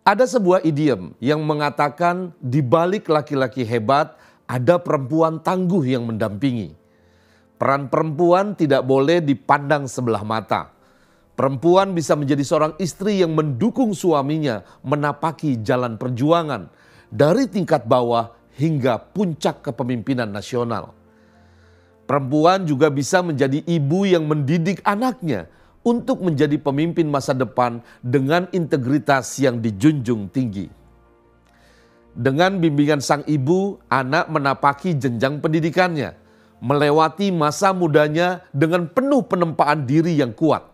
Ada sebuah idiom yang mengatakan di balik laki-laki hebat ada perempuan tangguh yang mendampingi. Peran perempuan tidak boleh dipandang sebelah mata. Perempuan bisa menjadi seorang istri yang mendukung suaminya menapaki jalan perjuangan dari tingkat bawah hingga puncak kepemimpinan nasional. Perempuan juga bisa menjadi ibu yang mendidik anaknya untuk menjadi pemimpin masa depan dengan integritas yang dijunjung tinggi. Dengan bimbingan sang ibu, anak menapaki jenjang pendidikannya, melewati masa mudanya dengan penuh penempaan diri yang kuat.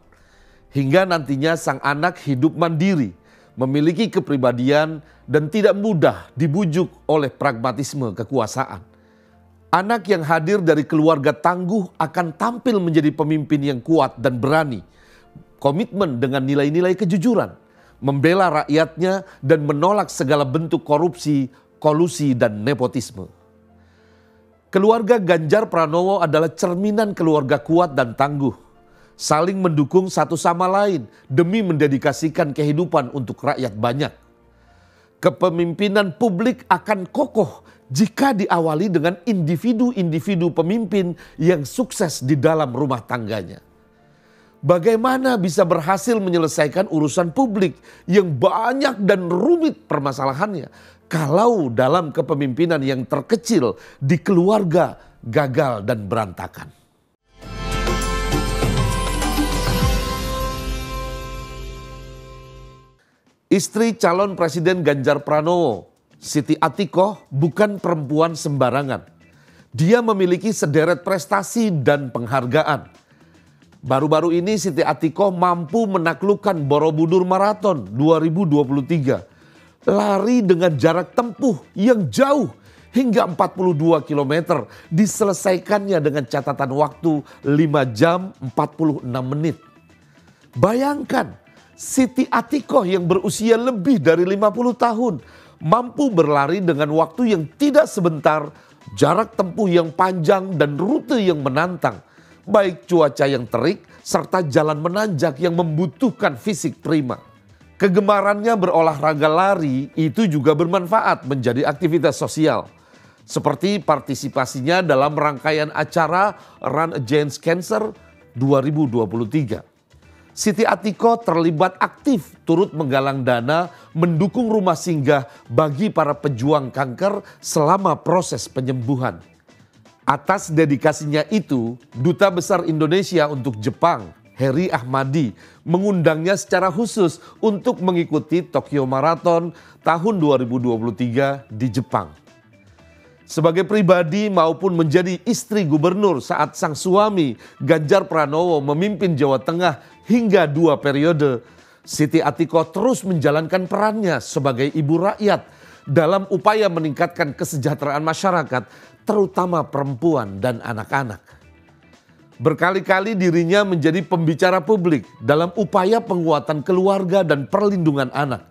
Hingga nantinya sang anak hidup mandiri, memiliki kepribadian dan tidak mudah dibujuk oleh pragmatisme kekuasaan. Anak yang hadir dari keluarga tangguh akan tampil menjadi pemimpin yang kuat dan berani, komitmen dengan nilai-nilai kejujuran, membela rakyatnya dan menolak segala bentuk korupsi, kolusi dan nepotisme. Keluarga Ganjar Pranowo adalah cerminan keluarga kuat dan tangguh, saling mendukung satu sama lain demi mendedikasikan kehidupan untuk rakyat banyak. Kepemimpinan publik akan kokoh jika diawali dengan individu-individu pemimpin yang sukses di dalam rumah tangganya. Bagaimana bisa berhasil menyelesaikan urusan publik yang banyak dan rumit permasalahannya kalau dalam kepemimpinan yang terkecil di keluarga gagal dan berantakan? Istri calon Presiden Ganjar Pranowo, Siti Atikoh, bukan perempuan sembarangan. Dia memiliki sederet prestasi dan penghargaan. Baru-baru ini Siti Atikoh mampu menaklukkan Borobudur Marathon 2023. Lari dengan jarak tempuh yang jauh hingga 42 km diselesaikannya dengan catatan waktu 5 jam 46 menit. Bayangkan, Siti Atikoh yang berusia lebih dari 50 tahun mampu berlari dengan waktu yang tidak sebentar, jarak tempuh yang panjang dan rute yang menantang, baik cuaca yang terik serta jalan menanjak yang membutuhkan fisik prima. Kegemarannya berolahraga lari itu juga bermanfaat menjadi aktivitas sosial, seperti partisipasinya dalam rangkaian acara Run Against Cancer 2023. Siti Atikoh terlibat aktif turut menggalang dana mendukung rumah singgah bagi para pejuang kanker selama proses penyembuhan. Atas dedikasinya itu, Duta Besar Indonesia untuk Jepang, Heri Ahmadi, mengundangnya secara khusus untuk mengikuti Tokyo Marathon tahun 2023 di Jepang. Sebagai pribadi maupun menjadi istri gubernur saat sang suami Ganjar Pranowo memimpin Jawa Tengah hingga 2 periode, Siti Atikoh terus menjalankan perannya sebagai ibu rakyat dalam upaya meningkatkan kesejahteraan masyarakat, terutama perempuan dan anak-anak. Berkali-kali dirinya menjadi pembicara publik dalam upaya penguatan keluarga dan perlindungan anak,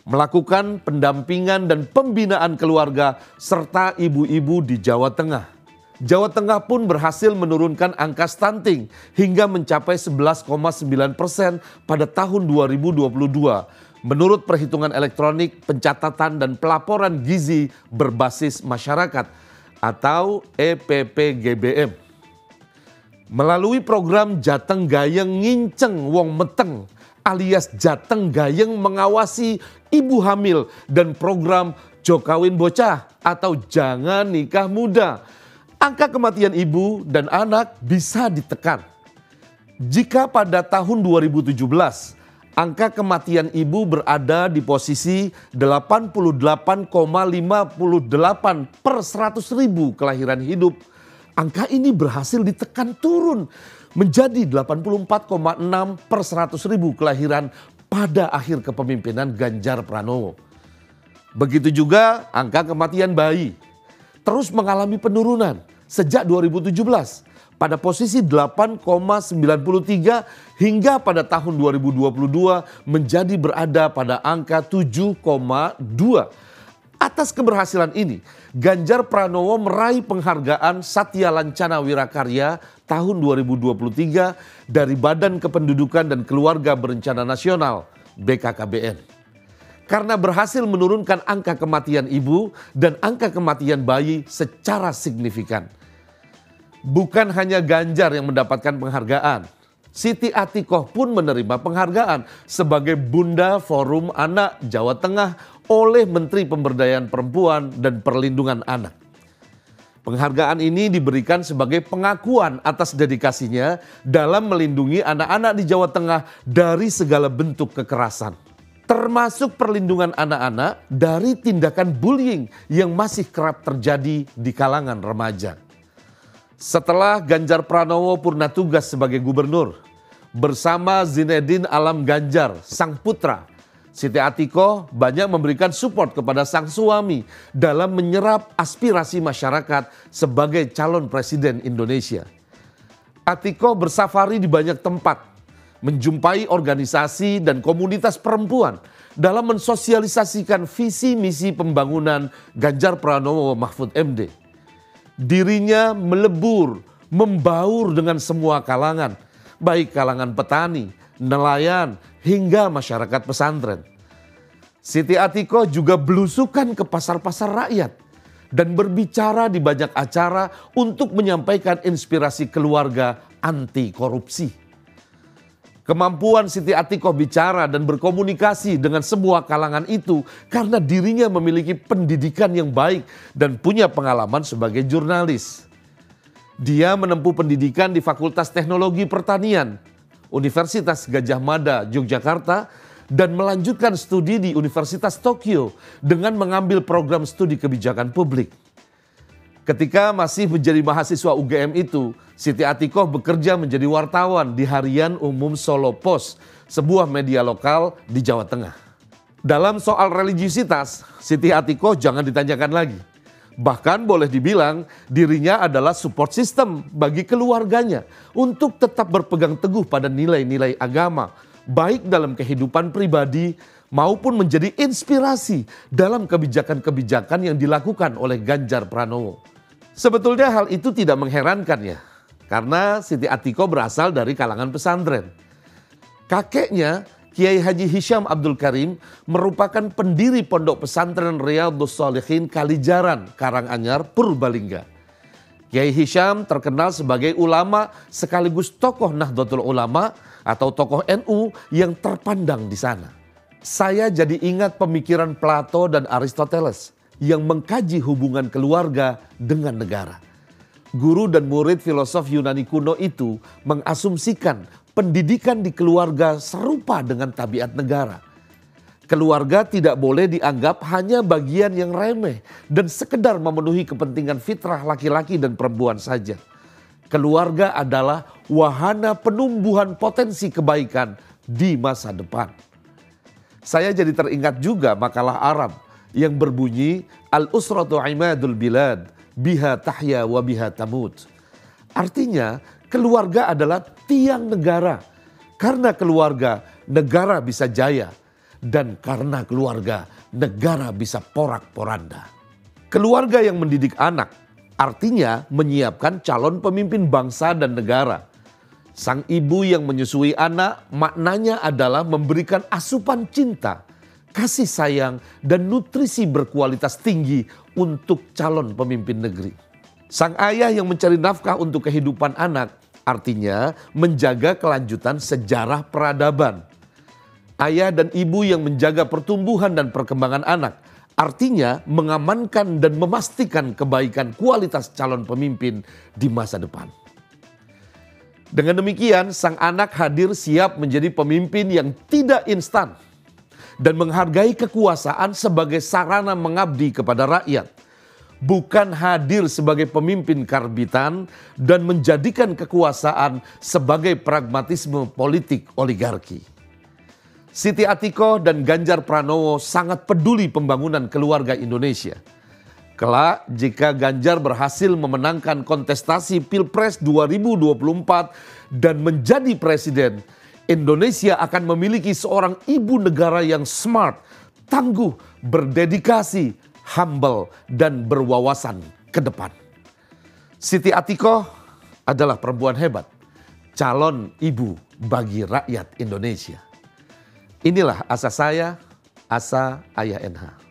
melakukan pendampingan dan pembinaan keluarga serta ibu-ibu di Jawa Tengah. Jawa Tengah pun berhasil menurunkan angka stunting hingga mencapai 11,9% pada tahun 2022 menurut perhitungan elektronik pencatatan dan pelaporan gizi berbasis masyarakat atau EPPGBM. Melalui program Jateng Gayeng Nginceng Wong Meteng alias Jateng Gayeng mengawasi ibu hamil dan program Jokawin Bocah atau Jangan Nikah Muda, angka kematian ibu dan anak bisa ditekan. Jika pada tahun 2017 angka kematian ibu berada di posisi 88,58 per 100.000 kelahiran hidup, angka ini berhasil ditekan turun menjadi 84,6 per 100.000 kelahiran pada akhir kepemimpinan Ganjar Pranowo. Begitu juga angka kematian bayi terus mengalami penurunan sejak 2017 pada posisi 8,93 hingga pada tahun 2022 menjadi berada pada angka 7,2. Atas keberhasilan ini, Ganjar Pranowo meraih penghargaan Satya Lancana Wirakarya tahun 2023 dari Badan Kependudukan dan Keluarga Berencana Nasional (BKKBN). karena berhasil menurunkan angka kematian ibu dan angka kematian bayi secara signifikan. Bukan hanya Ganjar yang mendapatkan penghargaan, Siti Atikoh pun menerima penghargaan sebagai Bunda Forum Anak Jawa Tengah oleh Menteri Pemberdayaan Perempuan dan Perlindungan Anak. Penghargaan ini diberikan sebagai pengakuan atas dedikasinya dalam melindungi anak-anak di Jawa Tengah dari segala bentuk kekerasan, termasuk perlindungan anak-anak dari tindakan bullying yang masih kerap terjadi di kalangan remaja. Setelah Ganjar Pranowo purna tugas sebagai gubernur, bersama Zinedine Alam Ganjar, sang putra, Siti Atikoh banyak memberikan support kepada sang suami dalam menyerap aspirasi masyarakat sebagai calon presiden Indonesia. Atikoh bersafari di banyak tempat, menjumpai organisasi dan komunitas perempuan dalam mensosialisasikan visi misi pembangunan Ganjar Pranowo Mahfud MD. Dirinya melebur, membaur dengan semua kalangan, baik kalangan petani, nelayan, hingga masyarakat pesantren. Siti Atikoh juga belusukan ke pasar-pasar rakyat dan berbicara di banyak acara untuk menyampaikan inspirasi keluarga anti korupsi. Kemampuan Siti Atikoh bicara dan berkomunikasi dengan semua kalangan itu karena dirinya memiliki pendidikan yang baik dan punya pengalaman sebagai jurnalis. Dia menempuh pendidikan di Fakultas Teknologi Pertanian, Universitas Gadjah Mada, Yogyakarta, dan melanjutkan studi di Universitas Tokyo dengan mengambil program studi kebijakan publik. Ketika masih menjadi mahasiswa UGM itu, Siti Atikoh bekerja menjadi wartawan di Harian Umum Solo Post, sebuah media lokal di Jawa Tengah. Dalam soal religiusitas, Siti Atikoh jangan ditanyakan lagi. Bahkan boleh dibilang dirinya adalah support system bagi keluarganya untuk tetap berpegang teguh pada nilai-nilai agama, baik dalam kehidupan pribadi maupun menjadi inspirasi dalam kebijakan-kebijakan yang dilakukan oleh Ganjar Pranowo. Sebetulnya hal itu tidak mengherankan ya, karena Siti Atikoh berasal dari kalangan pesantren. Kakeknya, Kiai Haji Hisham Abdul Karim, merupakan pendiri pondok pesantren Riyadhus Shalihin Kalijaran, Karanganyar, Purbalingga. Kiai Hisham terkenal sebagai ulama sekaligus tokoh Nahdlatul Ulama atau tokoh NU yang terpandang di sana. Saya jadi ingat pemikiran Plato dan Aristoteles yang mengkaji hubungan keluarga dengan negara. Guru dan murid filosof Yunani kuno itu mengasumsikan pendidikan di keluarga serupa dengan tabiat negara. Keluarga tidak boleh dianggap hanya bagian yang remeh dan sekedar memenuhi kepentingan fitrah laki-laki dan perempuan saja. Keluarga adalah wahana penumbuhan potensi kebaikan di masa depan. Saya jadi teringat juga makalah Arab yang berbunyi Al-usratu imadul bilad, biha tahya wa biha tamut. Artinya keluarga adalah tiang negara. Karena keluarga, negara bisa jaya. Dan karena keluarga, negara bisa porak-poranda. Keluarga yang mendidik anak artinya menyiapkan calon pemimpin bangsa dan negara. Sang ibu yang menyusui anak maknanya adalah memberikan asupan cinta, kasih sayang, dan nutrisi berkualitas tinggi untuk calon pemimpin negeri. Sang ayah yang mencari nafkah untuk kehidupan anak artinya menjaga kelanjutan sejarah peradaban. Ayah dan ibu yang menjaga pertumbuhan dan perkembangan anak artinya mengamankan dan memastikan kebaikan kualitas calon pemimpin di masa depan. Dengan demikian, sang anak hadir siap menjadi pemimpin yang tidak instan dan menghargai kekuasaan sebagai sarana mengabdi kepada rakyat. Bukan hadir sebagai pemimpin karbitan dan menjadikan kekuasaan sebagai pragmatisme politik oligarki. Siti Atikoh dan Ganjar Pranowo sangat peduli pembangunan keluarga Indonesia. Kelak jika Ganjar berhasil memenangkan kontestasi Pilpres 2024 dan menjadi presiden, Indonesia akan memiliki seorang ibu negara yang smart, tangguh, berdedikasi, humble, dan berwawasan ke depan. Siti Atikoh adalah perempuan hebat, calon ibu bagi rakyat Indonesia. Inilah asa saya, Asa Ayah NH.